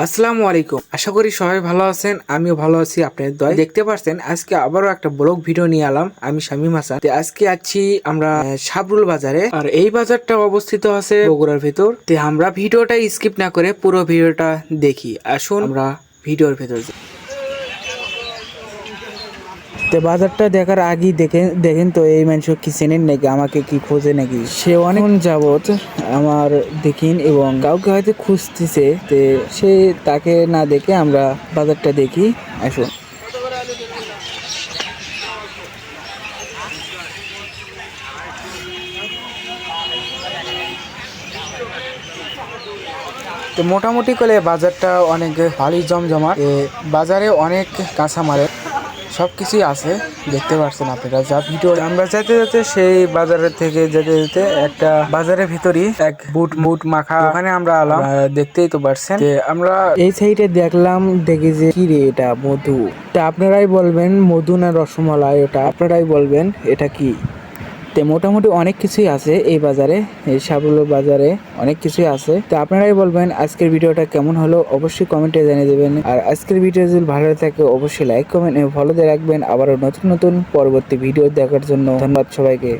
আসসালামু আলাইকুম। আশা করি সবাই ভালো আছেন, আমিও ভালো আছি আপনাদের দয়ায়। দেখতে পাচ্ছেন আজকে আবারও একটা ব্লগ ভিডিও নিয়ে এলাম। আমি শামীম হাসান। আজকে আছি আমরা সাবরুল বাজারে, আর এই বাজারটা অবস্থিত আছে বগুড়ার ভিতর। আমরা ভিডিওটা স্কিপ না করে পুরো ভিডিওটা দেখি। আসুন আমরা ভিডিওর ভেতর যাই। বাজারটা দেখার আগেই দেখেন তো এই মানুষ কি চেনেন নাকি, আমাকে কি খোঁজে নাকি। সে অনেকক্ষণ যাবত আমার দেখিন এবং কাউকে হয়তো খুঁজতেছে, সে তাকে না দেখে আমরা বাজারটা দেখি। আসুন। মোটামুটি করে বাজারটা অনেক ভালোই জমজমাট। বাজারে অনেক কাঁচামালের সবকিছুই আছে, দেখতে পাচ্ছেন আপনারা। যা ভিডিও আমরা যেতে যেতে সেই বাজারের থেকে যেতে যেতে একটা বাজারের ভিতরই এক বুট মাখা ওখানে আমরা আলাম। দেখতেই তো পারছেন যে আমরা এই সাইডে দেখলাম, দেখি যে কি রে এটা মধু। তা আপনারাই বলবেন মধু না রসমালাই, ওটা আপনারাই বলবেন এটা কি। মোটামুটি অনেক কিছুই আছে এই বাজারে, এই সাবরুল বাজারে অনেক কিছুই আছে। তো আপনারাই বলবেন আজকের ভিডিওটা কেমন হলো, অবশ্যই কমেন্টে জানিয়ে দেবেন। আর আজকের ভিডিও যদি ভালো থাকে অবশ্যই লাইক কমেন্ট এবং ফলো দিয়ে রাখবেন। আবারও নতুন নতুন পরবর্তী ভিডিও দেখার জন্য ধন্যবাদ সবাইকে।